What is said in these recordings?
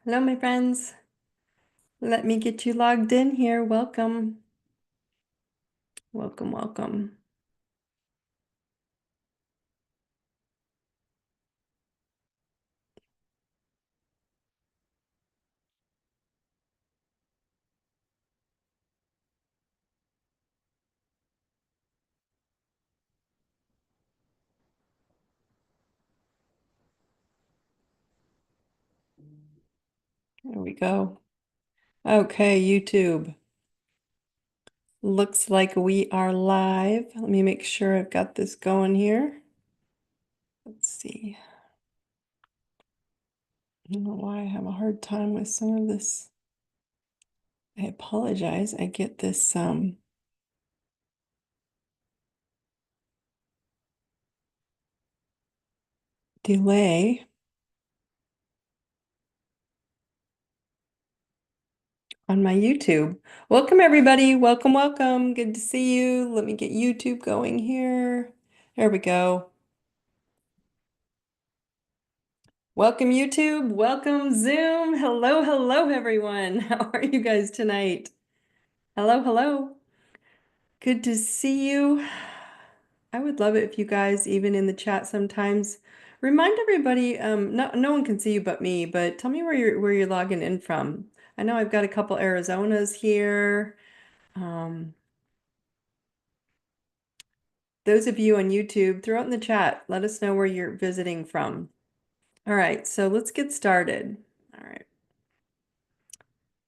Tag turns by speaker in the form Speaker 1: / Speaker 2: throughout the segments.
Speaker 1: Hello, my friends. Let me get you logged in here. Welcome. Welcome, welcome. There we go. Okay, YouTube. Looks like we are live. Let me make sure I've got this going here. Let's see. I don't know why I have a hard time with some of this. I apologize. I get this delay on my YouTube. Welcome, everybody. Welcome, welcome. Good to see you. Let me get YouTube going here. There we go. Welcome, YouTube. Welcome, Zoom. Hello, hello, everyone. How are you guys tonight? Hello, hello. Good to see you. I would love it if you guys, even in the chat sometimes, remind everybody, no one can see you but me, but tell me where you're logging in from. I know I've got a couple Arizonas here. Those of you on YouTube, throw it in the chat. Let us know where you're visiting from. All right, so let's get started. All right.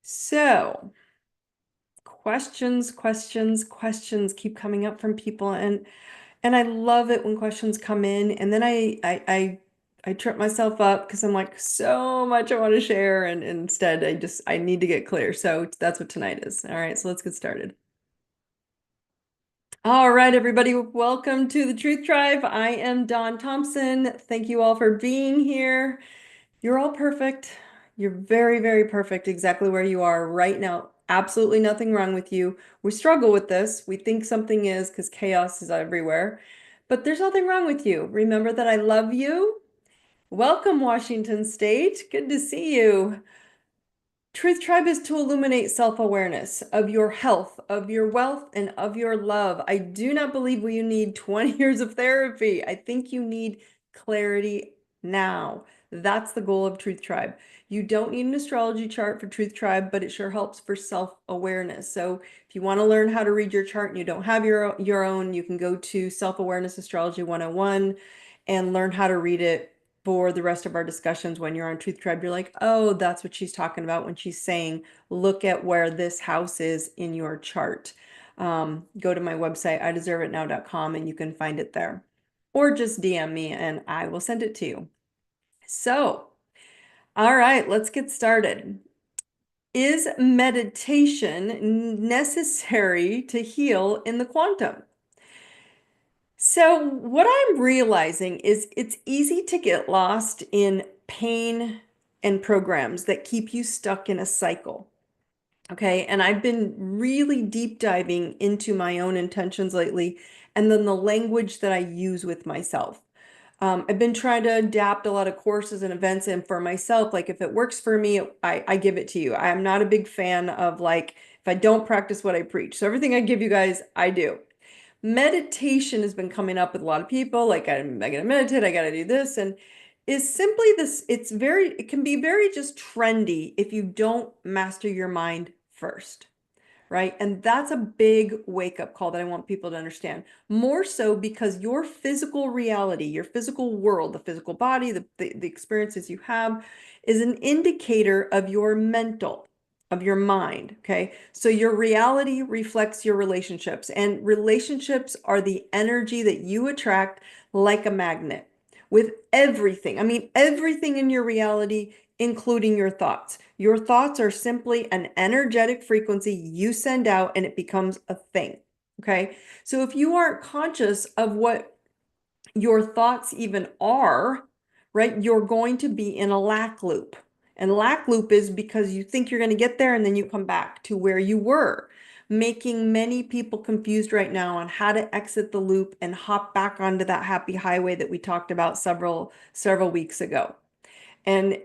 Speaker 1: So questions keep coming up from people, and I love it when questions come in, and then I trip myself up because I'm like, so much I want to share, and instead I need to get clear. So that's what tonight is. All right, so let's get started. All right, everybody, welcome to the Truth Tribe. I am Daune Thompson. Thank you all for being here. You're all perfect. You're very, very perfect exactly where you are right now. Absolutely nothing wrong with you. We struggle with this. We think something is because chaos is everywhere, but there's nothing wrong with you. Remember that I love you. Welcome, Washington State. Good to see you. Truth Tribe is to illuminate self-awareness of your health, of your wealth, and of your love. I do not believe you need 20 years of therapy. I think you need clarity now. That's the goal of Truth Tribe. You don't need an astrology chart for Truth Tribe, but it sure helps for self-awareness. So if you want to learn how to read your chart and you don't have your own, you can go to Self-Awareness Astrology 101 and learn how to read it for the rest of our discussions. When you're on Truth Tribe, you're like, oh, that's what she's talking about when she's saying, look at where this house is in your chart. Go to my website, ideserveitnow.com, and you can find it there. Or just DM me and I will send it to you. So, all right, let's get started. Is meditation necessary to heal in the quantum? So what I'm realizing is it's easy to get lost in pain and programs that keep you stuck in a cycle. Okay, and I've been really deep diving into my own intentions lately, and then the language that I use with myself. I've been trying to adapt a lot of courses and events, and for myself, like if it works for me, I give it to you. I'm not a big fan of like, if I don't practice what I preach. So everything I give you guys, I do. Meditation has been coming up with a lot of people, like I gotta meditate, I gotta do this, and is simply this, it can be very just trendy if you don't master your mind first, right? And that's a big wake-up call that I want people to understand. More so because your physical reality, your physical world, the physical body, the experiences you have is an indicator of your mental, of your mind, okay? So your reality reflects your relationships, and relationships are the energy that you attract like a magnet with everything. I mean, everything in your reality, including your thoughts. Your thoughts are simply an energetic frequency you send out and it becomes a thing. Okay. So if you aren't conscious of what your thoughts even are, right, you're going to be in a lack loop. And lack loop is because you think you're going to get there and then you come back to where you were, making many people confused right now on how to exit the loop and hop back onto that happy highway that we talked about several weeks ago. And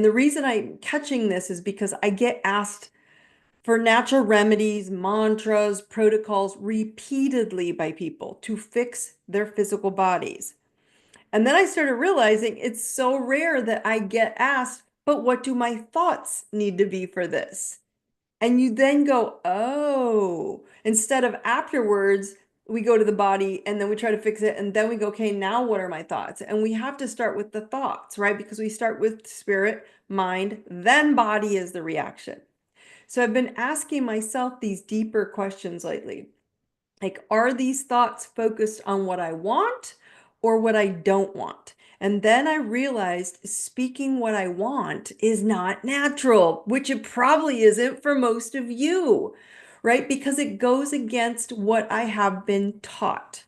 Speaker 1: the reason I'm catching this is because I get asked for natural remedies, mantras, protocols repeatedly by people to fix their physical bodies. And then I started realizing it's so rare that I get asked, but what do my thoughts need to be for this? And you then go, oh, instead of afterwards, we go to the body and then we try to fix it. And then we go, okay, now what are my thoughts? And we have to start with the thoughts, right? Because we start with spirit, mind, then body is the reaction. So I've been asking myself these deeper questions lately. Like, are these thoughts focused on what I want or what I don't want? And then I realized speaking what I want is not natural, which it probably isn't for most of you, right? Because it goes against what I have been taught,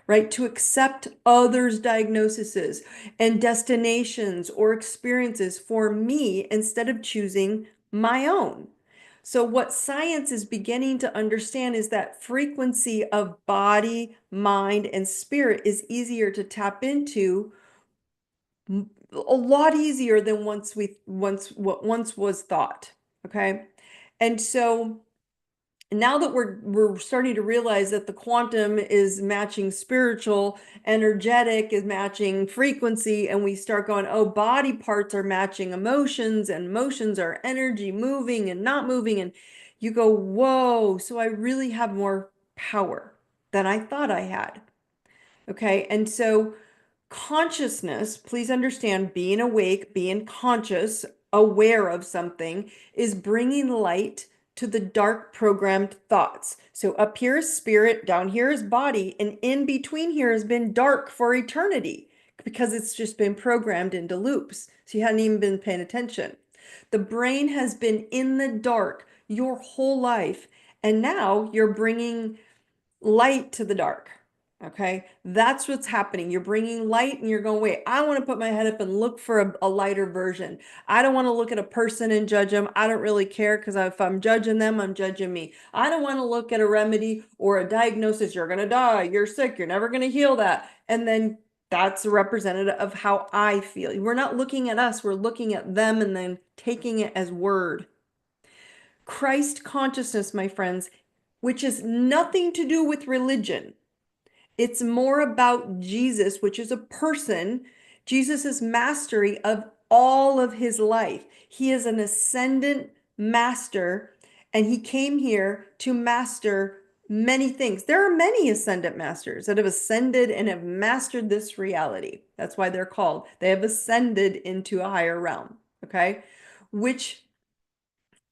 Speaker 1: right? To accept others' diagnoses and destinations or experiences for me instead of choosing my own. So, what science is beginning to understand is that frequency of body, mind, and spirit is easier to tap into, a lot easier than what once was thought. Okay. And so now that we're starting to realize that the quantum is matching spiritual, energetic is matching frequency, and we start going, oh, body parts are matching emotions, and emotions are energy moving and not moving, and you go, whoa, so I really have more power than I thought I had. Okay, and so consciousness, please understand, being awake, being conscious, aware of something, is bringing light to the dark programmed thoughts. So up here is spirit, down here is body, and in between here has been dark for eternity because it's just been programmed into loops. So you hadn't even been paying attention. The brain has been in the dark your whole life, and now you're bringing light to the dark. Okay, that's what's happening. You're bringing light and you're going, wait, I want to put my head up and look for a lighter version. I don't want to look at a person and judge them. I don't really care because if I'm judging them, I'm judging me. I don't want to look at a remedy or a diagnosis. You're going to die. You're sick. You're never going to heal that. And then that's a representative of how I feel. We're not looking at us. We're looking at them and then taking it as word. Christ consciousness, my friends, which is nothing to do with religion. It's more about Jesus, which is a person, Jesus's mastery of all of his life. He is an ascendant master, and he came here to master many things. There are many ascendant masters that have ascended and have mastered this reality. That's why they're called. They have ascended into a higher realm, okay? Which,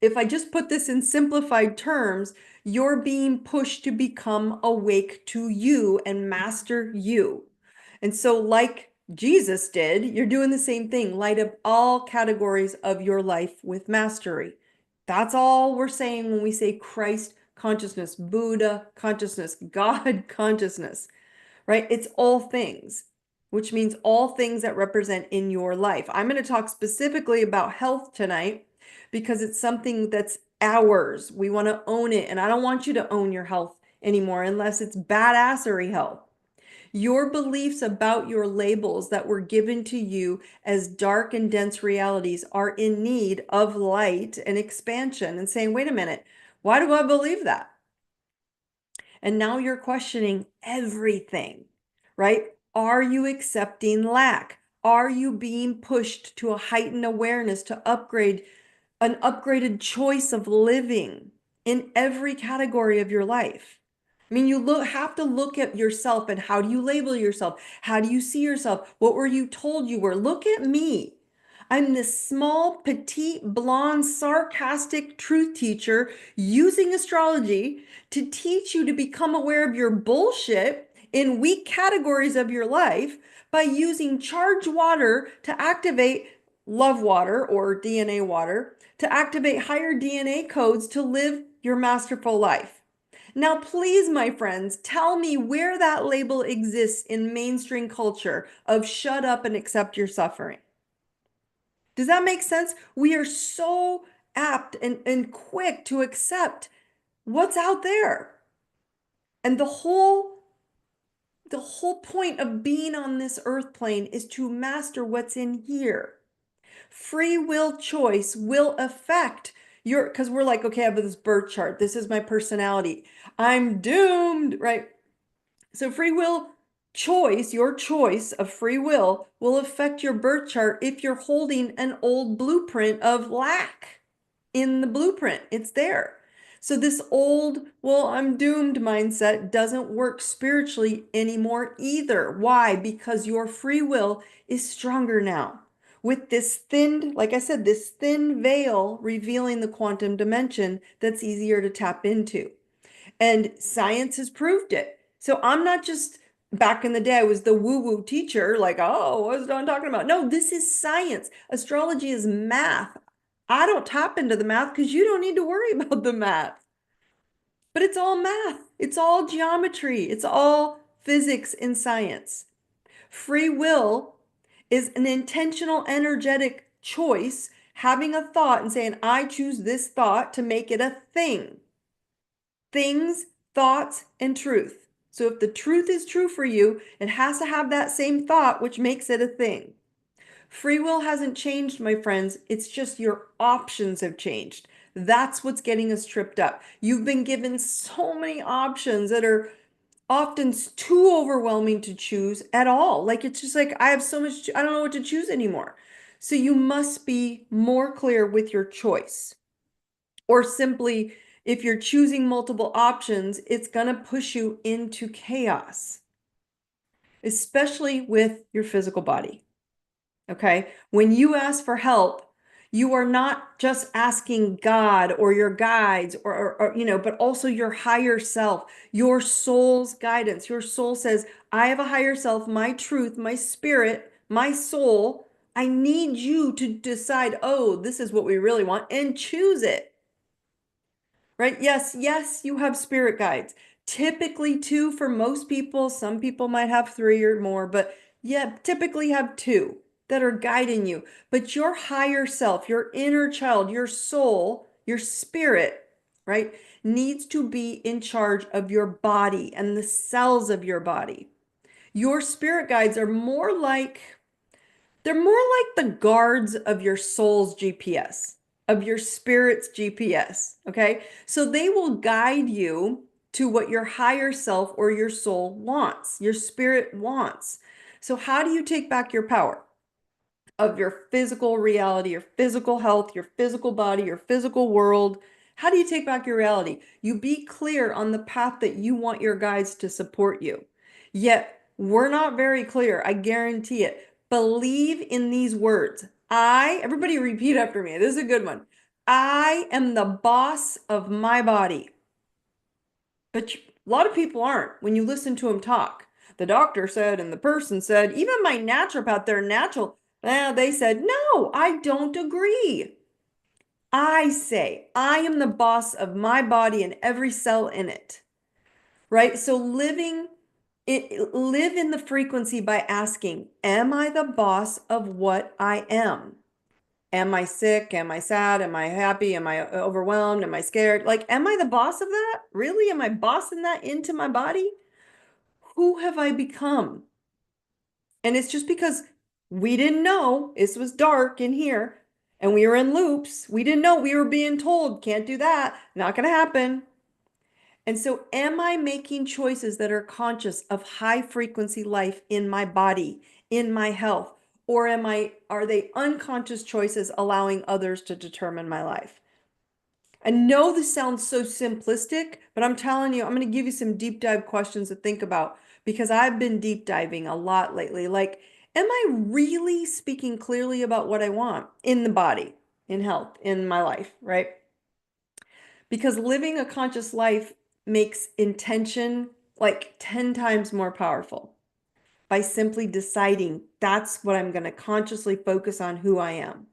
Speaker 1: if I just put this in simplified terms, you're being pushed to become awake to you and master you. And so, like Jesus did, you're doing the same thing. Light up all categories of your life with mastery. That's all we're saying when we say Christ consciousness, Buddha consciousness, God consciousness, right? It's all things, which means all things that represent in your life. I'm going to talk specifically about health tonight because it's something that's ours. We want to own it. And I don't want you to own your health anymore unless it's badassery health. Your beliefs about your labels that were given to you as dark and dense realities are in need of light and expansion and saying, wait a minute, why do I believe that? And now you're questioning everything, right? Are you accepting lack? Are you being pushed to a heightened awareness to upgrade an upgraded choice of living in every category of your life? I mean, have to look at yourself and how do you label yourself? How do you see yourself? What were you told you were? Look at me. I'm this small, petite, blonde, sarcastic truth teacher using astrology to teach you to become aware of your bullshit in weak categories of your life by using charged water to activate love water or DNA water to activate higher DNA codes to live your masterful life. Now, please, my friends, tell me where that label exists in mainstream culture of shut up and accept your suffering. Does that make sense? We are so apt and quick to accept what's out there. And the whole point of being on this earth plane is to master what's in here. Free will choice will affect your, because we're like, okay, I have this birth chart. This is my personality. I'm doomed, right? So free will choice, your choice of free will affect your birth chart if you're holding an old blueprint of lack in the blueprint. It's there. So this old, well, I'm doomed mindset doesn't work spiritually anymore either. Why? Because your free will is stronger now. With this thin, like I said, this thin veil revealing the quantum dimension that's easier to tap into. And science has proved it. So I'm not just, back in the day, I was the woo-woo teacher, like, oh, what is Dawn talking about? No, this is science. Astrology is math. I don't tap into the math because you don't need to worry about the math. But it's all math. It's all geometry. It's all physics and science. Free will is an intentional, energetic choice, having a thought and saying, I choose this thought to make it a thing. Things, thoughts, and truth. So if the truth is true for you, it has to have that same thought, which makes it a thing. Free will hasn't changed, my friends. It's just your options have changed. That's what's getting us tripped up. You've been given so many options that are often too overwhelming to choose at all. Like it's just like, I have so much, I don't know what to choose anymore. So you must be more clear with your choice. Or simply, if you're choosing multiple options, it's going to push you into chaos, especially with your physical body. Okay. When you ask for help, you are not just asking God or your guides but also your higher self, your soul's guidance. Your soul says, I have a higher self, my truth, my spirit, my soul. I need you to decide, oh, this is what we really want, and choose it. Right? Yes, you have spirit guides. Typically two for most people. Some people might have three or more, but yeah, typically have two that are guiding you. But your higher self, your inner child, your soul, your spirit, right, needs to be in charge of your body and the cells of your body. Your spirit guides are more like they're more like the guards of your soul's GPS, of your spirit's GPS. Okay. So they will guide you to what your higher self or your soul wants, your spirit wants. So, how do you take back your power of your physical reality, your physical health, your physical body, your physical world? How do you take back your reality? You be clear on the path that you want your guides to support you. Yet, we're not very clear. I guarantee it. Believe in these words. Everybody repeat after me. This is a good one. I am the boss of my body. But a lot of people aren't when you listen to them talk. The doctor said, and the person said, even my naturopath, they're natural. They said, no, I don't agree. I say, I am the boss of my body and every cell in it. Right? So live in the frequency by asking, am I the boss of what I am? Am I sick? Am I sad? Am I happy? Am I overwhelmed? Am I scared? Like, am I the boss of that? Really? Am I bossing that into my body? Who have I become? And it's just because we didn't know this was dark in here and we were in loops. We didn't know we were being told, can't do that. Not going to happen. And so, am I making choices that are conscious of high frequency life in my body, in my health? Or are they unconscious choices allowing others to determine my life? I know this sounds so simplistic, but I'm telling you, I'm going to give you some deep dive questions to think about because I've been deep diving a lot lately. Like, am I really speaking clearly about what I want in the body, in health, in my life, right? Because living a conscious life makes intention like 10 times more powerful by simply deciding that's what I'm going to consciously focus on who I am.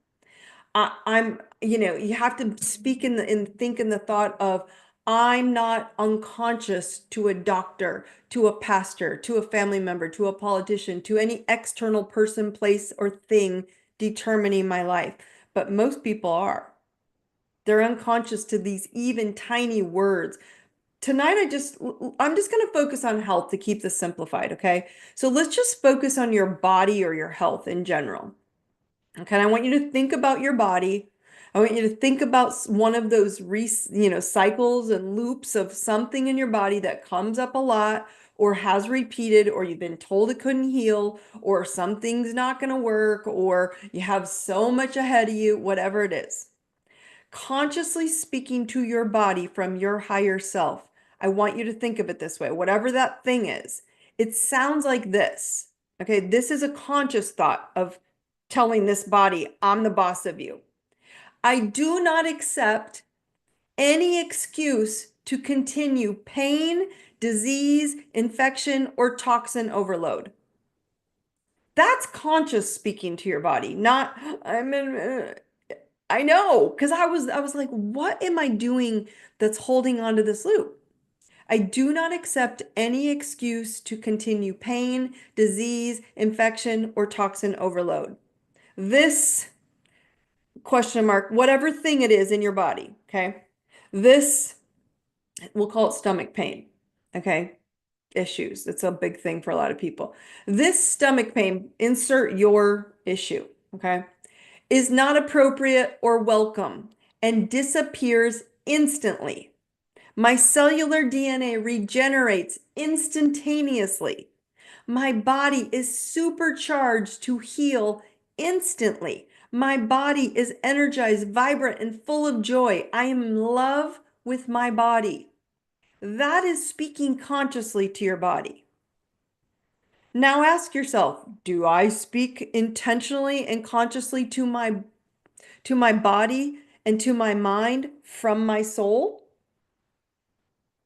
Speaker 1: You have to speak and think in the thought of, I'm not unconscious to a doctor, to a pastor, to a family member, to a politician, to any external person, place, or thing determining my life. But most people are. They're unconscious to these even tiny words. Tonight, I'm just going to focus on health to keep this simplified, okay? So let's just focus on your body or your health in general. Okay, I want you to think about your body. I want you to think about one of those cycles and loops of something in your body that comes up a lot or has repeated, or you've been told it couldn't heal, or something's not going to work, or you have so much ahead of you, whatever it is. Consciously speaking to your body from your higher self. I want you to think of it this way, whatever that thing is. It sounds like this. Okay, this is a conscious thought of telling this body, I'm the boss of you. I do not accept any excuse to continue pain, disease, infection, or toxin overload. That's conscious speaking to your body, not I know, because I was like, what am I doing that's holding on to this loop? I do not accept any excuse to continue pain, disease, infection, or toxin overload. This question mark, whatever thing it is in your body, okay? This, we'll call it stomach pain, okay? Issues. It's a big thing for a lot of people. This stomach pain, insert your issue, okay, is not appropriate or welcome and disappears instantly. My cellular DNA regenerates instantaneously. My body is supercharged to heal instantly. My body is energized, vibrant, and full of joy. I am in love with my body. That is speaking consciously to your body. Now ask yourself, do I speak intentionally and consciously to my body and to my mind from my soul?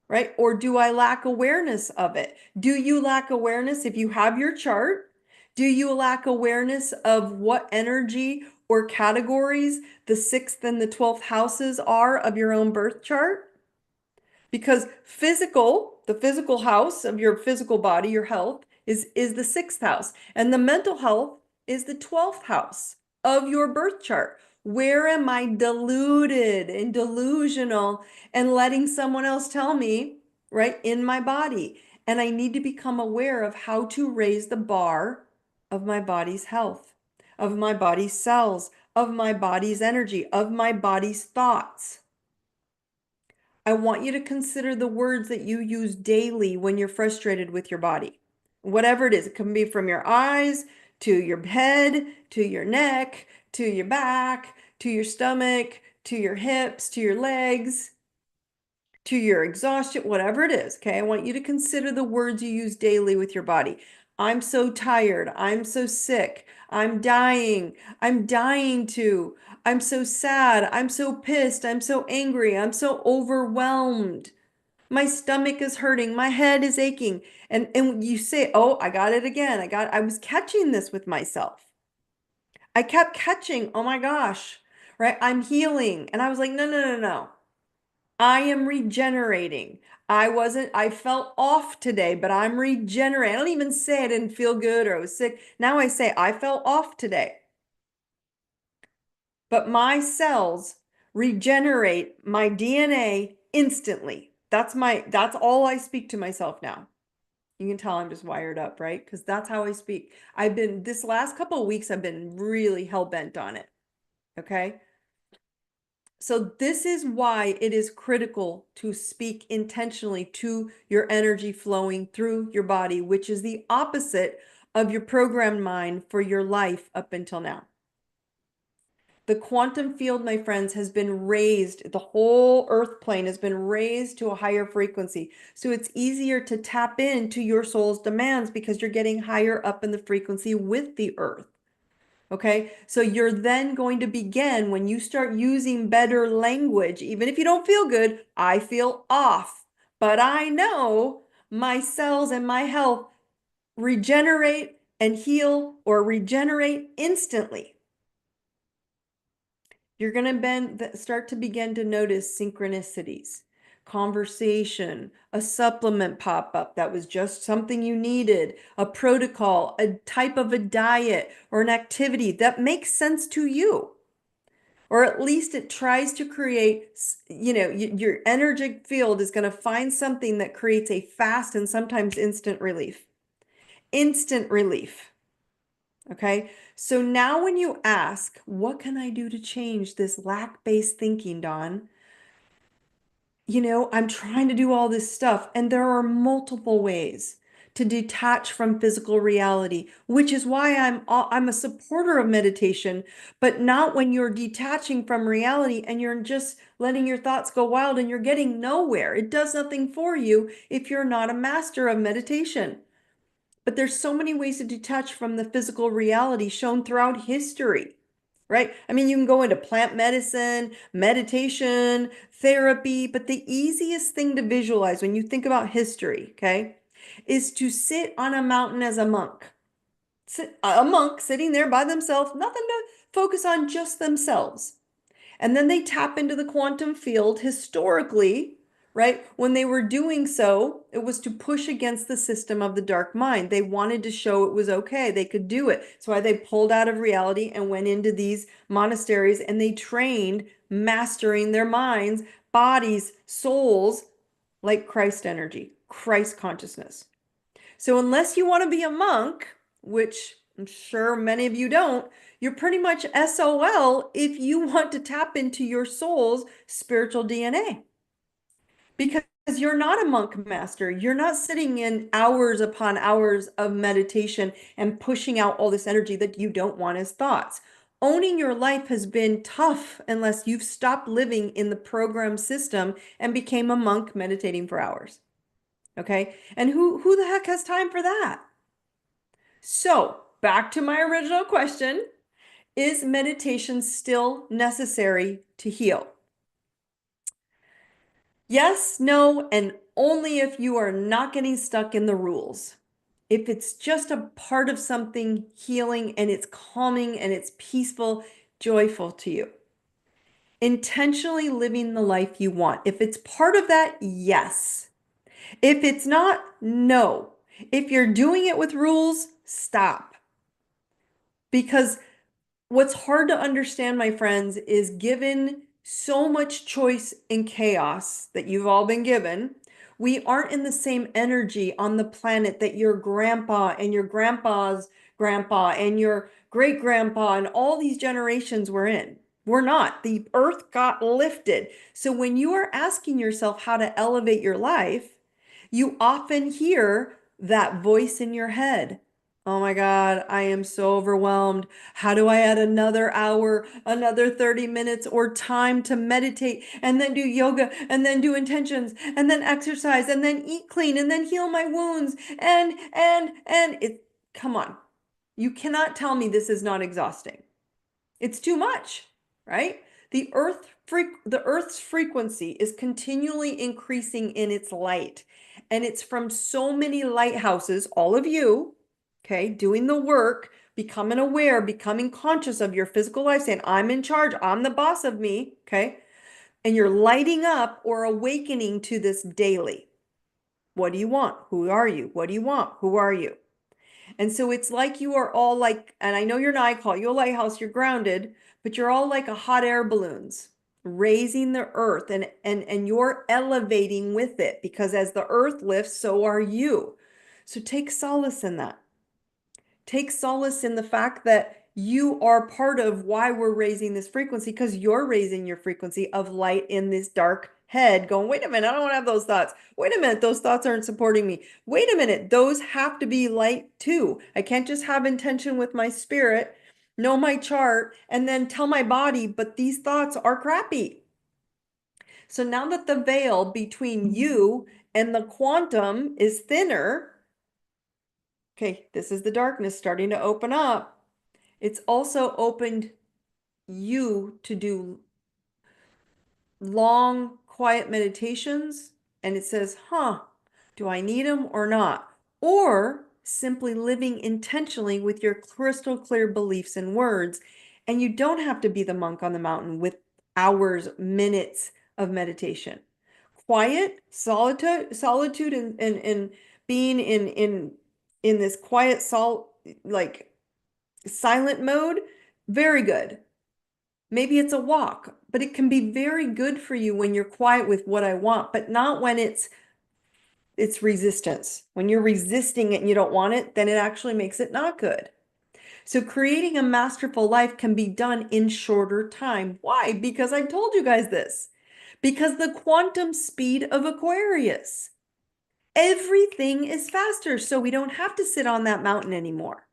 Speaker 1: Right? Or do I lack awareness of it? Do you lack awareness if you have your chart? Do you lack awareness of what energy or categories the sixth and the 12th houses are of your own birth chart? Because the physical house of your physical body, your health, is the sixth house. And the mental health is the 12th house of your birth chart. Where am I deluded and delusional and letting someone else tell me, right, in my body? And I need to become aware of how to raise the bar of my body's health, of my body's cells, of my body's energy, of my body's thoughts. I want you to consider the words that you use daily when you're frustrated with your body. Whatever it is, it can be from your eyes to your head, to your neck, to your back, to your stomach, to your hips, to your legs, to your exhaustion, whatever it is. Okay. I want you to consider the words you use daily with your body. I'm so tired. I'm so sick. I'm dying. I'm dying to. I'm so sad. I'm so pissed. I'm so angry. I'm so overwhelmed. My stomach is hurting. My head is aching. And you say, "Oh, I got it again. I was catching this with myself. I kept catching, oh my gosh, right? I'm healing." And I was like, "No, no, no, no. I am regenerating. I felt off today, but I'm regenerating." I don't even say I didn't feel good or I was sick. Now I say I felt off today. But my cells regenerate my DNA instantly. That's all I speak to myself now. You can tell I'm just wired up, right? Because that's how I speak. This last couple of weeks, I've been really hell-bent on it. Okay. So this is why it is critical to speak intentionally to your energy flowing through your body, which is the opposite of your programmed mind for your life up until now. The quantum field, my friends, has been raised. The whole earth plane has been raised to a higher frequency. So it's easier to tap into your soul's demands because you're getting higher up in the frequency with the earth. Okay, so you're then going to begin when you start using better language, even if you don't feel good. I feel off, but I know my cells and my health regenerate and heal or regenerate instantly. You're going to start to begin to notice synchronicities, conversation, a supplement pop up that was just something you needed, a protocol, a type of a diet or an activity that makes sense to you. Or at least it tries to create, your energetic field is going to find something that creates a fast and sometimes instant relief. Instant relief. Okay. So now when you ask, what can I do to change this lack-based thinking, Dawn? I'm trying to do all this stuff, and there are multiple ways to detach from physical reality, which is why I'm a supporter of meditation, but not when you're detaching from reality and you're just letting your thoughts go wild and you're getting nowhere. It does nothing for you if you're not a master of meditation. But there's so many ways to detach from the physical reality shown throughout history, right? I mean, you can go into plant medicine, meditation, therapy, but the easiest thing to visualize when you think about history, okay, is to sit on a mountain as a monk. A monk sitting there by themselves, nothing to focus on, just themselves. And then they tap into the quantum field historically, right? When they were doing so, it was to push against the system of the dark mind. They wanted to show it was okay. They could do it. That's why they pulled out of reality and went into these monasteries and they trained mastering their minds, bodies, souls, like Christ energy, Christ consciousness. So unless you want to be a monk, which I'm sure many of you don't, you're pretty much SOL if you want to tap into your soul's spiritual DNA. Because you're not a monk master. You're not sitting in hours upon hours of meditation and pushing out all this energy that you don't want as thoughts. Owning your life has been tough unless you've stopped living in the program system and became a monk meditating for hours. Okay? And who the heck has time for that? So, back to my original question, is meditation still necessary to heal? Yes, no, and only if you are not getting stuck in the rules. If it's just a part of something healing and it's calming and it's peaceful, joyful to you. Intentionally living the life you want. If it's part of that, yes. If it's not, no. If you're doing it with rules, stop. Because what's hard to understand, my friends, is given so much choice and chaos that you've all been given, we aren't in the same energy on the planet that your grandpa and your grandpa's grandpa and your great grandpa and all these generations were in. We're not. The earth got lifted. So when you are asking yourself how to elevate your life, you often hear that voice in your head. Oh my God, I am so overwhelmed. How do I add another hour, another 30 minutes or time to meditate and then do yoga and then do intentions and then exercise and then eat clean and then heal my wounds and it, come on. You cannot tell me this is not exhausting. It's too much, right? The Earth's frequency is continually increasing in its light, and it's from so many lighthouses, all of you, okay, doing the work, becoming aware, becoming conscious of your physical life, saying, I'm in charge, I'm the boss of me, okay? And you're lighting up or awakening to this daily. What do you want? Who are you? What do you want? Who are you? And so it's like you are all like, and I know you're not, I call you a lighthouse, you're grounded, but you're all like a hot air balloons, raising the earth and you're elevating with it because as the earth lifts, so are you. So take solace in that. Take solace in the fact that you are part of why we're raising this frequency because you're raising your frequency of light in this dark head going, wait a minute, I don't want to have those thoughts. Wait a minute, those thoughts aren't supporting me. Wait a minute, those have to be light too. I can't just have intention with my spirit, know my chart, and then tell my body, but these thoughts are crappy. So now that the veil between you and the quantum is thinner, okay, this is the darkness starting to open up. It's also opened you to do long, quiet meditations. And it says, do I need them or not? Or simply living intentionally with your crystal clear beliefs and words. And you don't have to be the monk on the mountain with hours, minutes of meditation. Quiet, solitude and being in this quiet like silent mode, very good. Maybe it's a walk, but it can be very good for you when you're quiet with what I want, but not when it's resistance. When you're resisting it and you don't want it, then it actually makes it not good. So creating a masterful life can be done in shorter time. Why? Because I told you guys this. Because the quantum speed of Aquarius. Everything is faster, so we don't have to sit on that mountain anymore.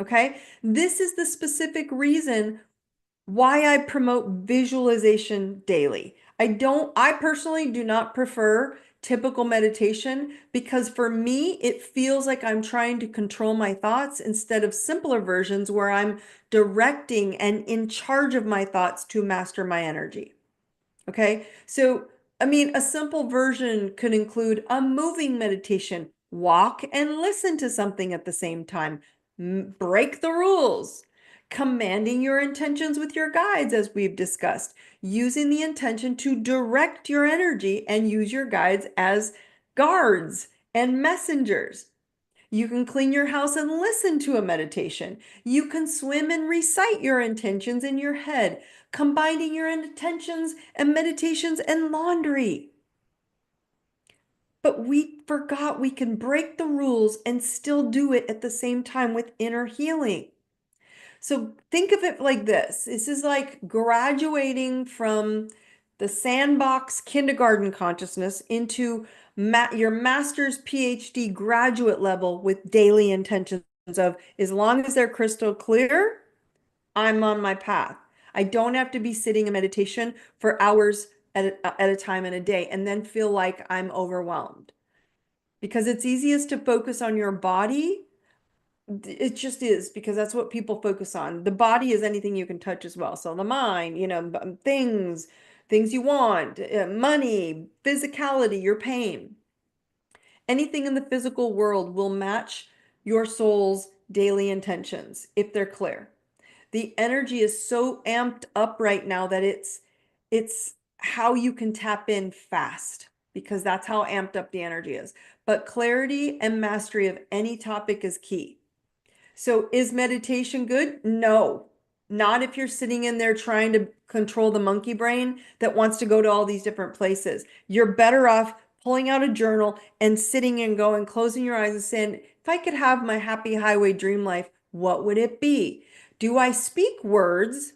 Speaker 1: Okay? This is the specific reason why I promote visualization daily. I personally do not prefer typical meditation because for me, it feels like I'm trying to control my thoughts instead of simpler versions where I'm directing and in charge of my thoughts to master my energy. Okay, so I mean, a simple version could include a moving meditation, walk and listen to something at the same time, break the rules, commanding your intentions with your guides, as we've discussed, using the intention to direct your energy and use your guides as guards and messengers. You can clean your house and listen to a meditation. You can swim and recite your intentions in your head, combining your intentions and meditations and laundry. But we forgot we can break the rules and still do it at the same time with inner healing. So think of it like this. This is like graduating from the sandbox kindergarten consciousness into your master's PhD graduate level with daily intentions of, as long as they're crystal clear, I'm on my path. I don't have to be sitting in meditation for hours at a time in a day and then feel like I'm overwhelmed. Because it's easiest to focus on your body. It just is, because that's what people focus on. The body is anything you can touch as well. So the mind, things you want, money, physicality, your pain. Anything in the physical world will match your soul's daily intentions if they're clear. The energy is so amped up right now that it's how you can tap in fast, because that's how amped up the energy is. But clarity and mastery of any topic is key. So is meditation good? No, not if you're sitting in there trying to control the monkey brain that wants to go to all these different places. You're better off pulling out a journal and sitting and going, closing your eyes and saying, if I could have my happy highway dream life, what would it be? Do I speak words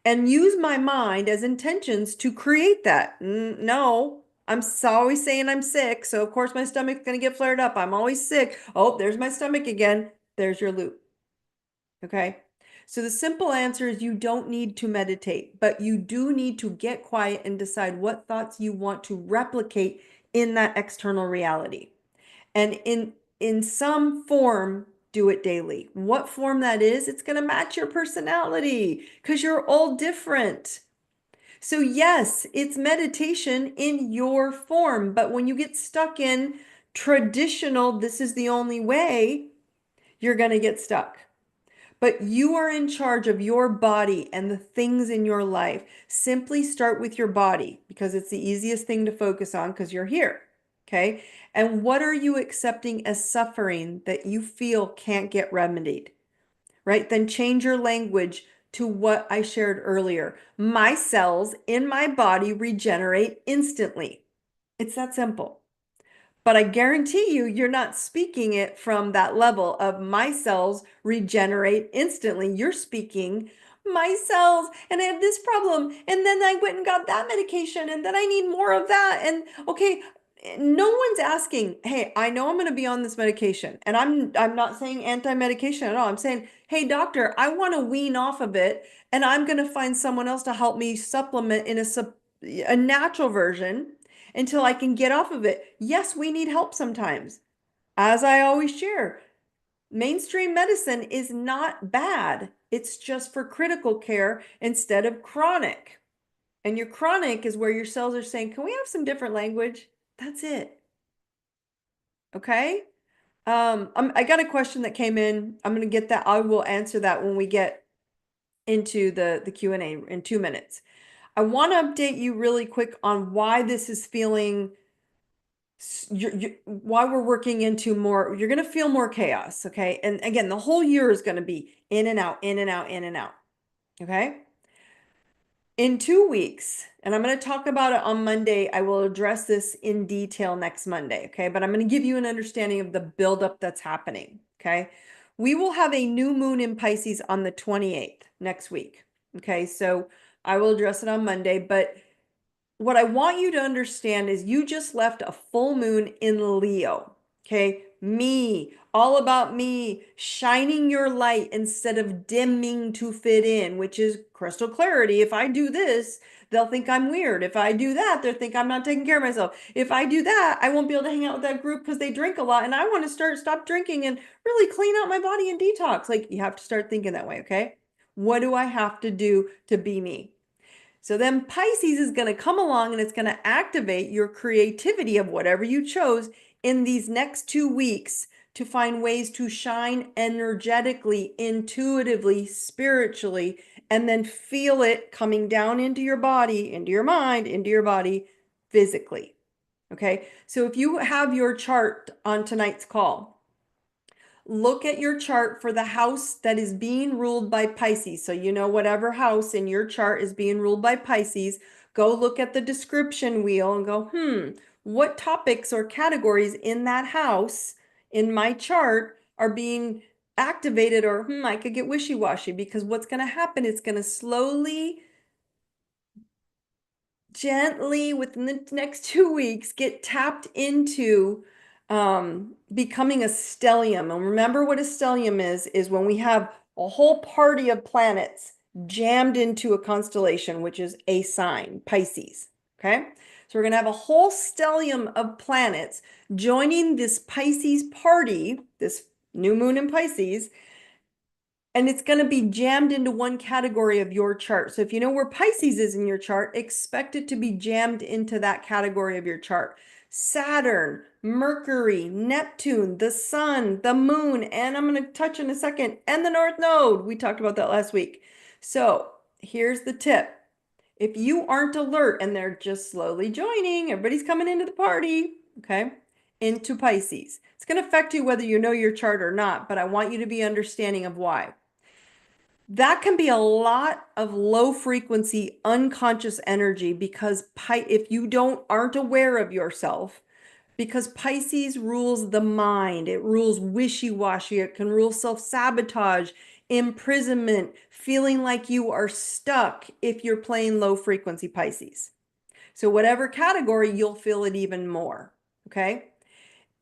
Speaker 1: and use my mind as intentions to create that? No. I'm always saying I'm sick, so of course my stomach's going to get flared up. I'm always sick. Oh, there's my stomach again. There's your loop. Okay. So the simple answer is you don't need to meditate, but you do need to get quiet and decide what thoughts you want to replicate in that external reality. And in some form, do it daily. What form that is, it's going to match your personality because you're all different. So yes, it's meditation in your form, but when you get stuck in traditional, this is the only way, you're going to get stuck. But you are in charge of your body and the things in your life. Simply start with your body because it's the easiest thing to focus on because you're here. Okay. And what are you accepting as suffering that you feel can't get remedied? Right? Then change your language to what I shared earlier. My cells in my body regenerate instantly. It's that simple. But I guarantee you, you're not speaking it from that level of my cells regenerate instantly. You're speaking my cells, and I have this problem, and then I went and got that medication, and then I need more of that. And okay, no one's asking, hey, I know I'm going to be on this medication, and I'm not saying anti-medication at all. I'm saying, hey, doctor, I want to wean off of it, and I'm going to find someone else to help me supplement in a natural version until I can get off of it. Yes, we need help sometimes. As I always share, mainstream medicine is not bad. It's just for critical care instead of chronic. And your chronic is where your cells are saying, can we have some different language? That's it. Okay. I got a question that came in. I'm going to get that. I will answer that when we get into the Q&A in 2 minutes. I want to update you really quick on why this is feeling why we're working into more, you're going to feel more chaos. Okay. And again, the whole year is going to be in and out, in and out, in and out. Okay. In 2 weeks, and I'm going to talk about it on Monday. I will address this in detail next Monday. Okay. But I'm going to give you an understanding of the buildup that's happening. Okay. We will have a new moon in Pisces on the 28th next week. Okay, so I will address it on Monday, but what I want you to understand is you just left a full moon in Leo. Okay, me, all about me, shining your light instead of dimming to fit in, which is crystal clarity. If I do this, they'll think I'm weird. If I do that, they'll think I'm not taking care of myself. If I do that, I won't be able to hang out with that group because they drink a lot and I want to stop drinking and really clean out my body and detox. Like you have to start thinking that way, okay? What do I have to do to be me? So then Pisces is going to come along and it's going to activate your creativity of whatever you chose in these next 2 weeks to find ways to shine energetically, intuitively, spiritually, and then feel it coming down into your body, into your mind, into your body physically. Okay. So if you have your chart on tonight's call, look at your chart for the house that is being ruled by Pisces. So you know whatever house in your chart is being ruled by Pisces, go look at the description wheel and go, what topics or categories in that house in my chart are being activated, or I could get wishy-washy, because what's going to happen, it's going to slowly, gently within the next 2 weeks get tapped into becoming a stellium. And remember what a stellium is when we have a whole party of planets jammed into a constellation, which is a sign, Pisces. Okay. So we're going to have a whole stellium of planets joining this Pisces party, this new moon in Pisces, and it's going to be jammed into one category of your chart. So if you know where Pisces is in your chart, expect it to be jammed into that category of your chart. Saturn, Mercury, Neptune, the sun, the moon, and I'm going to touch in a second, and the North Node. We talked about that last week. So here's the tip. If you aren't alert and they're just slowly joining, everybody's coming into the party, okay, into Pisces. It's going to affect you whether you know your chart or not, but I want you to be understanding of why. That can be a lot of low frequency, unconscious energy because if you aren't aware of yourself, because Pisces rules the mind, it rules wishy-washy, it can rule self-sabotage, imprisonment, feeling like you are stuck if you're playing low frequency Pisces. So whatever category, you'll feel it even more, okay?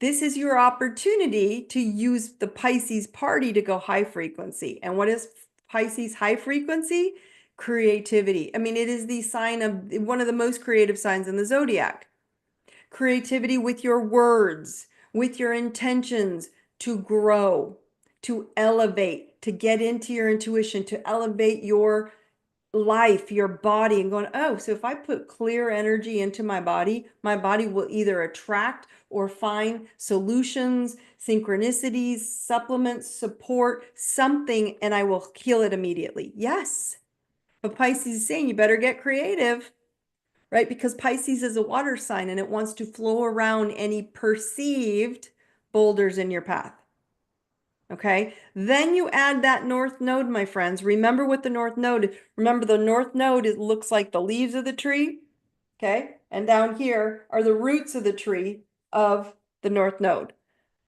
Speaker 1: This is your opportunity to use the Pisces party to go high frequency. And what is Pisces high frequency? Creativity. I mean, it is the sign of one of the most creative signs in the zodiac. Creativity with your words, with your intentions to grow, to elevate, to get into your intuition, to elevate your life, your body, and going, oh, so if I put clear energy into my body will either attract or find solutions, synchronicities, supplements, support, something, and I will heal it immediately. Yes. But Pisces is saying you better get creative, right? Because Pisces is a water sign and it wants to flow around any perceived boulders in your path. Okay, then you add that North Node, my friends. Remember what the North Node, remember the North Node, it looks like the leaves of the tree. Okay, and down here are the roots of the tree of the North Node.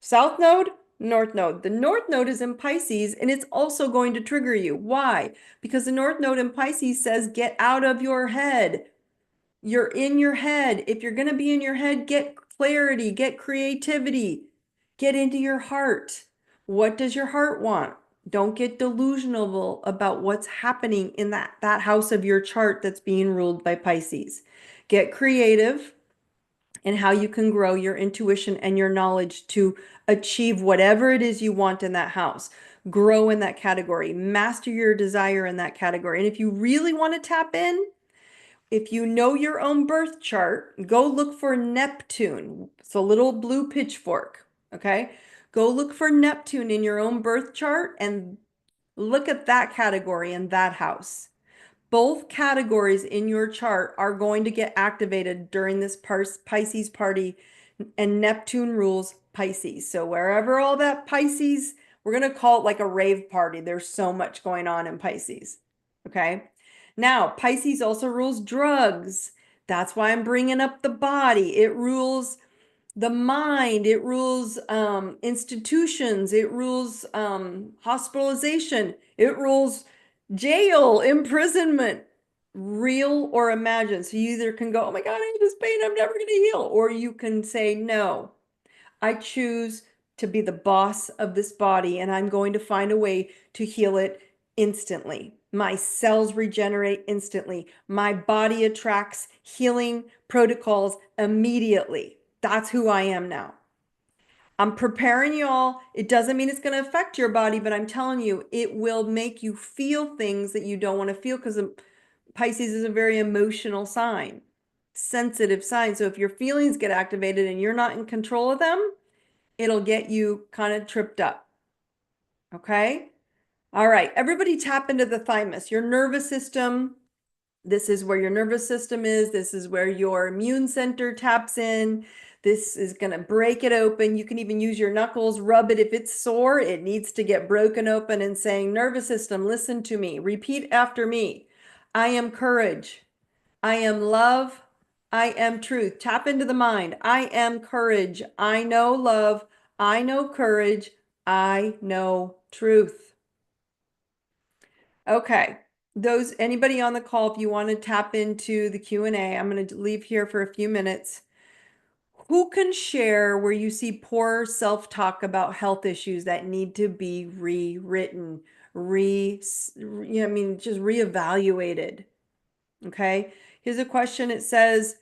Speaker 1: South Node, North Node. The North Node is in Pisces and it's also going to trigger you. Why? Because the North Node in Pisces says, get out of your head. You're in your head. If you're going to be in your head, get clarity, get creativity, get into your heart. What does your heart want? Don't get delusional about what's happening in that house of your chart that's being ruled by Pisces. Get creative in how you can grow your intuition and your knowledge to achieve whatever it is you want in that house. Grow in that category. Master your desire in that category. And if you really want to tap in, if you know your own birth chart, go look for Neptune. It's a little blue pitchfork, okay? Go look for Neptune in your own birth chart and look at that category in that house. Both categories in your chart are going to get activated during this Pisces party, and Neptune rules Pisces. So wherever all that Pisces, we're going to call it like a rave party. There's so much going on in Pisces, okay? Now, Pisces also rules drugs. That's why I'm bringing up the body. It rules the mind, it rules institutions, it rules hospitalization, it rules jail, imprisonment, real or imagined. So you either can go, oh my God, I have this pain, I'm never going to heal. Or you can say, no, I choose to be the boss of this body and I'm going to find a way to heal it instantly. My cells regenerate instantly. My body attracts healing protocols immediately. That's who I am now. I'm preparing you all. It doesn't mean it's going to affect your body, but I'm telling you, it will make you feel things that you don't want to feel because Pisces is a very emotional sign, sensitive sign. So if your feelings get activated and you're not in control of them, it'll get you kind of tripped up. Okay? All right. Everybody tap into the thymus, your nervous system. This is where your nervous system is. This is where your immune center taps in. This is going to break it open. You can even use your knuckles, rub it. If it's sore, it needs to get broken open and saying, nervous system, listen to me. Repeat after me. I am courage. I am love. I am truth. Tap into the mind. I am courage. I know love. I know courage. I know truth. Okay. Anybody on the call, if you want to tap into the Q&A, I'm going to leave here for a few minutes. Who can share where you see poor self-talk about health issues that need to be rewritten, just reevaluated? Okay. Here's a question. It says,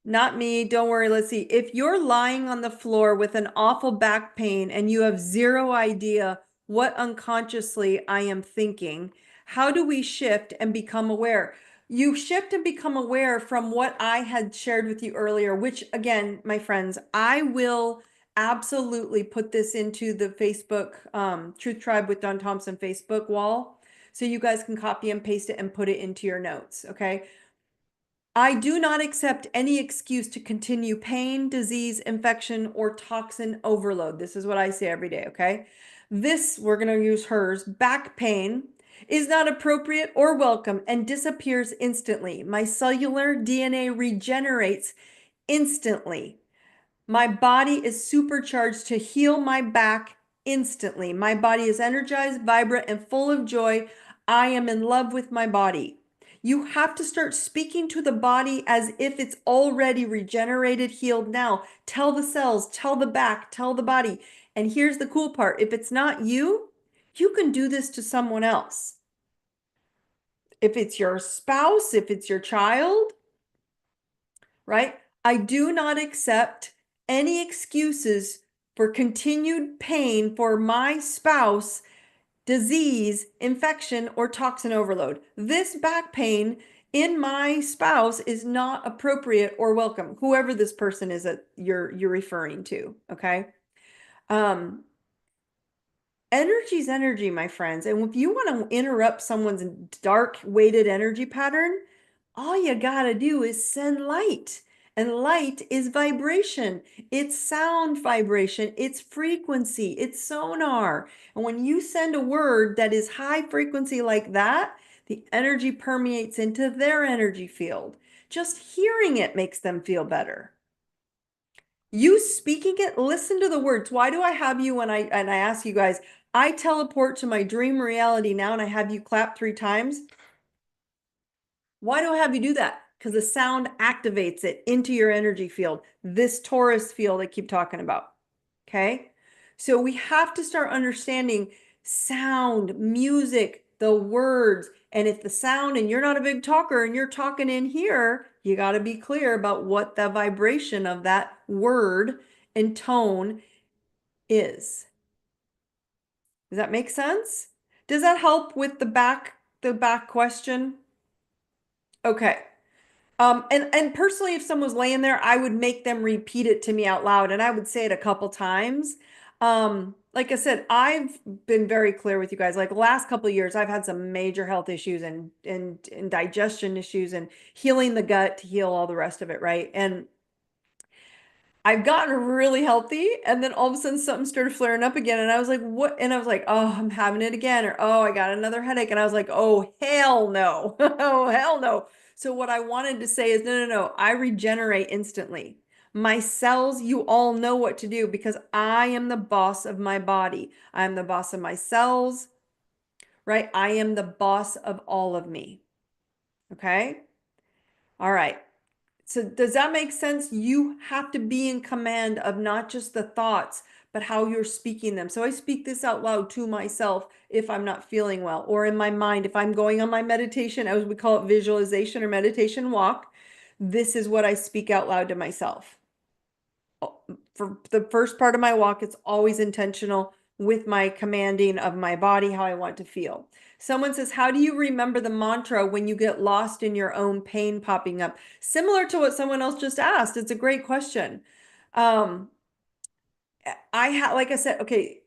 Speaker 1: not me, don't worry, let's see. If you're lying on the floor with an awful back pain and you have zero idea what unconsciously I am thinking, how do we shift and become aware? You shift and become aware from what I had shared with you earlier, which again, my friends, I will absolutely put this into the Facebook Truth Tribe with Daune Thompson Facebook wall. So you guys can copy and paste it and put it into your notes, okay? I do not accept any excuse to continue pain, disease, infection, or toxin overload. This is what I say every day, okay? This, we're going to use hers, back pain is not appropriate or welcome and disappears instantly. My cellular DNA regenerates instantly. My body is supercharged to heal my back instantly. My body is energized, vibrant, and full of joy. I am in love with my body. You have to start speaking to the body as if it's already regenerated, healed now. Tell the cells, tell the back, tell the body. And here's the cool part. If it's not you, you can do this to someone else. If it's your spouse, if it's your child, right? I do not accept any excuses for continued pain for my spouse, disease, infection, or toxin overload. This back pain in my spouse is not appropriate or welcome, whoever this person is that you're referring to, okay? Energy's energy, my friends. And if you want to interrupt someone's dark weighted energy pattern, all you got to do is send light. And light is vibration. It's sound vibration. It's frequency. It's sonar. And when you send a word that is high frequency like that, the energy permeates into their energy field. Just hearing it makes them feel better. You speaking it, listen to the words. Why do I have you when I ask you guys, I teleport to my dream reality now and I have you clap 3 times? Why do I have you do that? Because the sound activates it into your energy field, this Taurus field I keep talking about. Okay. So we have to start understanding sound, music, the words. And if the sound, and you're not a big talker and you're talking in here, you got to be clear about what the vibration of that word and tone is. Does that make sense? Does that help with the back question? Okay. And personally, if someone was laying there, I would make them repeat it to me out loud and I would say it a couple times. Like I said, I've been very clear with you guys. Like the last couple of years, I've had some major health issues and digestion issues and healing the gut to heal all the rest of it, right? And I've gotten really healthy, and then all of a sudden something started flaring up again, and I was like, what? And I was like, oh, I'm having it again, or oh, I got another headache, and I was like, oh, hell no. Oh, hell no. So what I wanted to say is, no, I regenerate instantly. My cells, you all know what to do because I am the boss of my body. I'm the boss of my cells, right? I am the boss of all of me. Okay? All right. So does that make sense? You have to be in command of not just the thoughts, but how you're speaking them. So I speak this out loud to myself if I'm not feeling well, or in my mind, if I'm going on my meditation, as we call it, visualization or meditation walk, this is what I speak out loud to myself. For the first part of my walk, it's always intentional with my commanding of my body, how I want to feel. Someone says, how do you remember the mantra when you get lost in your own pain popping up? Similar to what someone else just asked. It's a great question. Like I said, okay,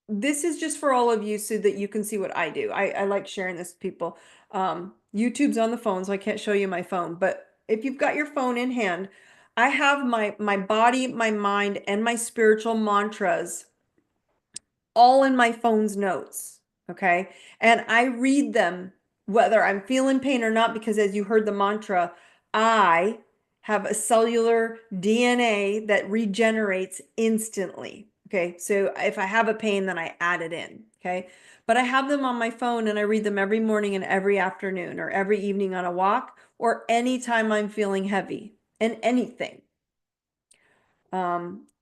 Speaker 1: this is just for all of you so that you can see what I do. I like sharing this with people. YouTube's on the phone, so I can't show you my phone, but if you've got your phone in hand, I have my body, my mind, and my spiritual mantras all in my phone's notes. Okay. And I read them whether I'm feeling pain or not, because as you heard the mantra, I have a cellular DNA that regenerates instantly. Okay. So if I have a pain, then I add it in. Okay. But I have them on my phone and I read them every morning and every afternoon or every evening on a walk or anytime I'm feeling heavy and anything.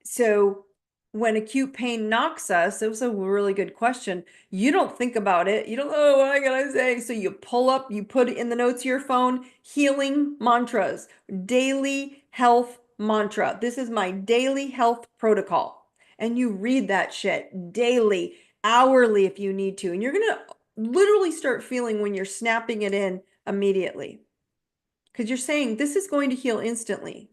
Speaker 1: So when acute pain knocks us, it was a really good question. You don't think about it. You don't, oh, what I gotta say. So you pull up, you put it in the notes of your phone, healing mantras, daily health mantra. This is my daily health protocol. And you read that shit daily, hourly if you need to. And you're gonna literally start feeling when you're snapping it in immediately. Because you're saying this is going to heal instantly.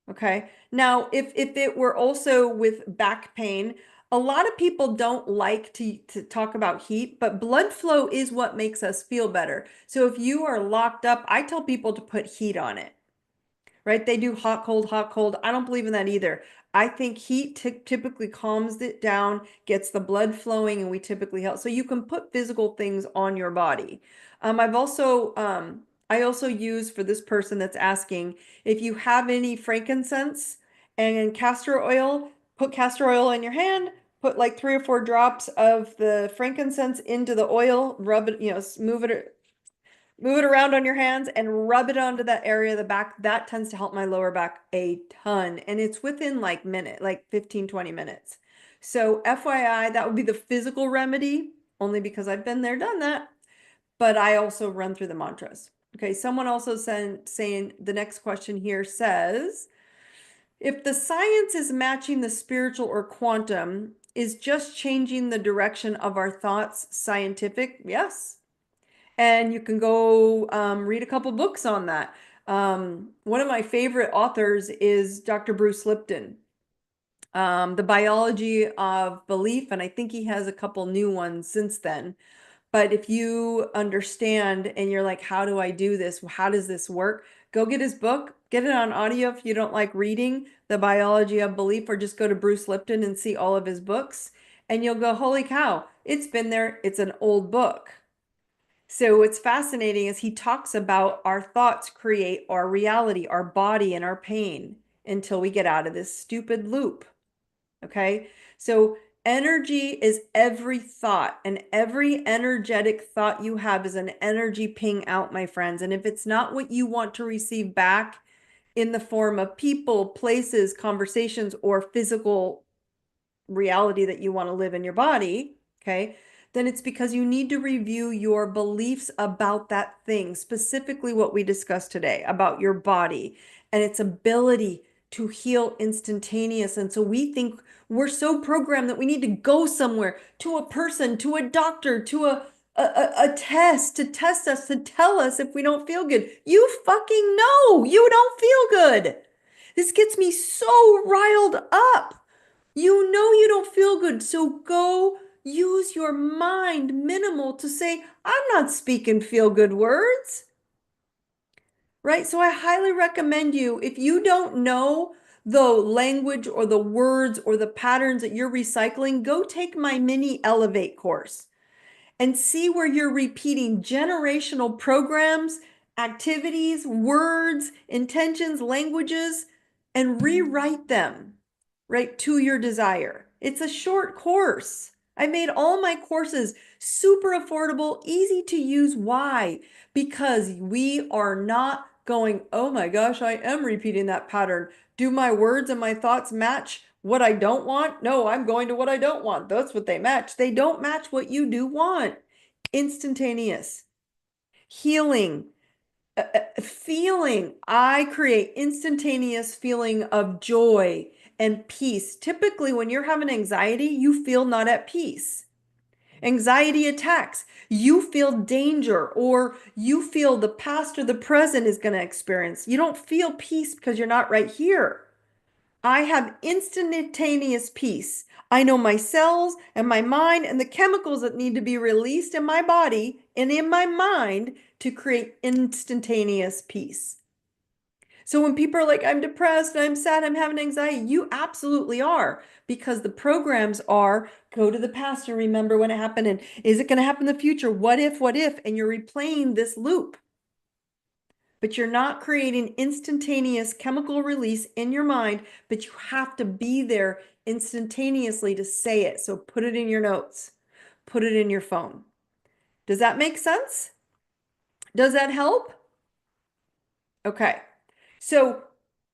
Speaker 1: Okay. Now, if it were also with back pain, a lot of people don't like to talk about heat, but blood flow is what makes us feel better. So if you are locked up, I tell people to put heat on it, right? They do hot, cold, hot, cold. I don't believe in that either. I think heat typically calms it down, gets the blood flowing, and we typically help. So you can put physical things on your body. I also use for this person that's asking, if you have any frankincense and castor oil, put castor oil in your hand, put like 3 or 4 drops of the frankincense into the oil, rub it, move it around on your hands and rub it onto that area of the back. That tends to help my lower back a ton. And it's within like 15, 20 minutes. So FYI, that would be the physical remedy, only because I've been there, done that. But I also run through the mantras. Okay, someone also saying the next question here says, if the science is matching the spiritual or quantum, is just changing the direction of our thoughts scientific? Yes. And you can go read a couple books on that. One of my favorite authors is Dr. Bruce Lipton, The Biology of Belief, and I think he has a couple new ones since then. But if you understand and you're like, how do I do this? How does this work? Go get his book, get it on audio if you don't like reading The Biology of Belief, or just go to Bruce Lipton and see all of his books. And you'll go, holy cow, it's been there. It's an old book. So what's fascinating is he talks about our thoughts create our reality, our body, and our pain until we get out of this stupid loop. Okay. So energy is every thought, and every energetic thought you have is an energy ping out, my friends. And if it's not what you want to receive back in the form of people, places, conversations, or physical reality that you want to live in your body, okay, then it's because you need to review your beliefs about that thing, specifically what we discussed today about your body and its ability to heal instantaneous. And so we think we're so programmed that we need to go somewhere, to a person, to a doctor, to a test to test us, to tell us if we don't feel good. You fucking know you don't feel good. This gets me so riled up. You know you don't feel good, so go use your mind minimal to say, I'm not speaking feel good words, right? So I highly recommend you, if you don't know the language or the words or the patterns that you're recycling, go take my mini Elevate course and see where you're repeating generational programs, activities, words, intentions, languages, and rewrite them, right, to your desire. It's a short course. I made all my courses super affordable, easy to use. Why? Because we are not going, oh my gosh, I am repeating that pattern. Do my words and my thoughts match what I don't want? No, I'm going to what I don't want. That's what they match. They don't match what you do want. Instantaneous healing, feeling. I create instantaneous feeling of joy and peace. Typically, when you're having anxiety, you feel not at peace. Anxiety attacks, you feel danger, or you feel the past or the present is going to experience. You don't feel peace because you're not right here. I have instantaneous peace. I know my cells and my mind and the chemicals that need to be released in my body and in my mind to create instantaneous peace. So when people are like, I'm depressed, I'm sad, I'm having anxiety, you absolutely are, because the programs are go to the past and remember when it happened, and is it going to happen in the future? What if, and you're replaying this loop. But you're not creating instantaneous chemical release in your mind, but you have to be there instantaneously to say it. So put it in your notes, put it in your phone. Does that make sense? Does that help? Okay. So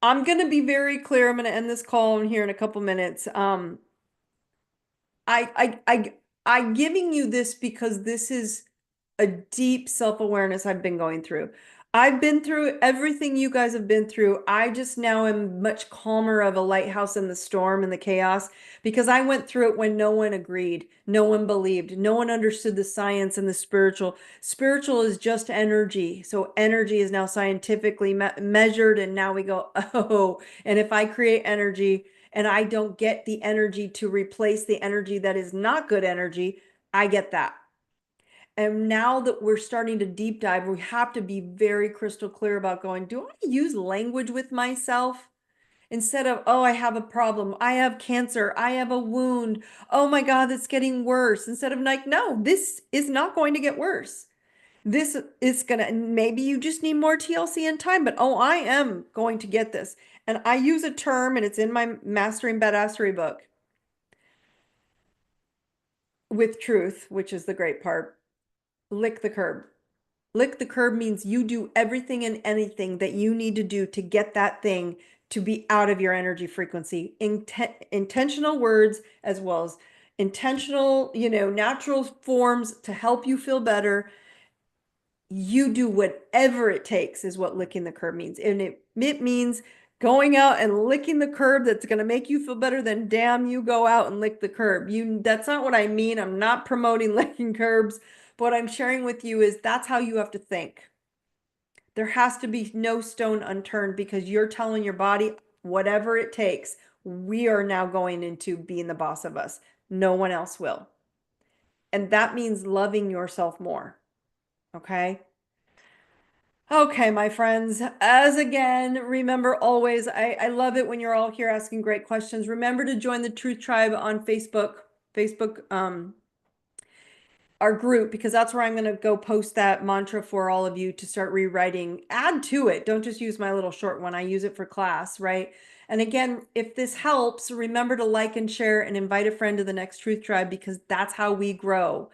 Speaker 1: I'm going to be very clear. I'm going to end this call in here in a couple minutes. I'm giving you this because this is a deep self-awareness I've been going through. I've been through everything you guys have been through. I just now am much calmer of a lighthouse in the storm and the chaos because I went through it when no one agreed, no one believed, no one understood the science and the spiritual. Spiritual is just energy. So energy is now scientifically measured, and now we go, oh, and if I create energy and I don't get the energy to replace the energy that is not good energy, I get that. And now that we're starting to deep dive, we have to be very crystal clear about going, do I use language with myself? Instead of, oh, I have a problem, I have cancer, I have a wound, oh my God, it's getting worse. Instead of like, no, this is not going to get worse. This is gonna, maybe you just need more TLC and time, but oh, I am going to get this. And I use a term, and it's in my Mastering Badassery book with truth, which is the great part. Lick the curb. Lick the curb means you do everything and anything that you need to do to get that thing to be out of your energy frequency. Intentional words as well as intentional, natural forms to help you feel better. You do whatever it takes is what licking the curb means. And it means going out and licking the curb that's going to make you feel better. Then damn, you go out and lick the curb. That's not what I mean. I'm not promoting licking curbs. But what I'm sharing with you is that's how you have to think. There has to be no stone unturned because you're telling your body, whatever it takes, we are now going into being the boss of us. No one else will. And that means loving yourself more. Okay? Okay, my friends, as again, remember always, I love it when you're all here asking great questions. Remember to join the Truth Tribe on Facebook, our group, because that's where I'm going to go post that mantra for all of you to start rewriting. Add to it. Don't just use my little short one. I use it for class, right? And again, if this helps, remember to like and share and invite a friend to the next Truth Tribe, because that's how we grow.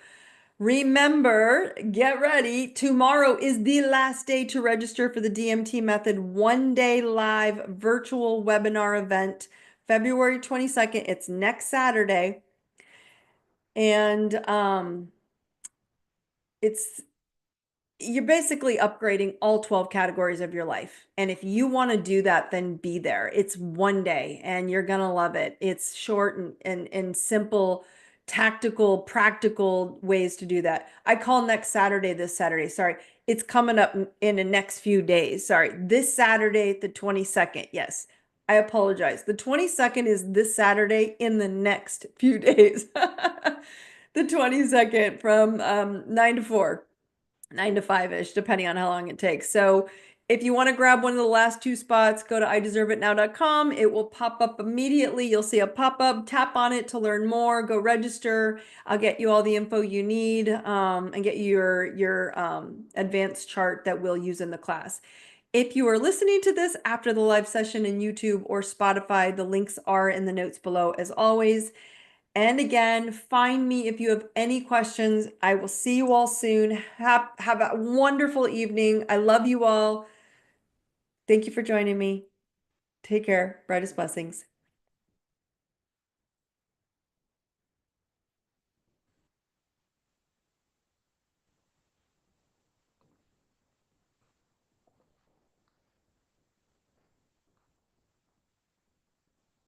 Speaker 1: Remember, get ready. Tomorrow is the last day to register for the DMT Method one-day live virtual webinar event, February 22nd. It's next Saturday. And you're basically upgrading all 12 categories of your life. And if you want to do that, then be there. It's one day and you're going to love it. It's short and simple, tactical, practical ways to do that. I call next Saturday this Saturday. Sorry. It's coming up in the next few days. Sorry. This Saturday, the 22nd. Yes. I apologize. The 22nd is this Saturday in the next few days. The 22nd from 9 to 4. 9 to 5-ish, depending on how long it takes. So if you want to grab one of the last two spots, go to ideserveitnow.com. It will pop up immediately. You'll see a pop-up, tap on it to learn more, go register. I'll get you all the info you need and get you your advanced chart that we'll use in the class. If you are listening to this after the live session in YouTube or Spotify, the links are in the notes below as always. And again, find me if you have any questions. I will see you all soon. Have a wonderful evening. I love you all. Thank you for joining me. Take care. Brightest blessings.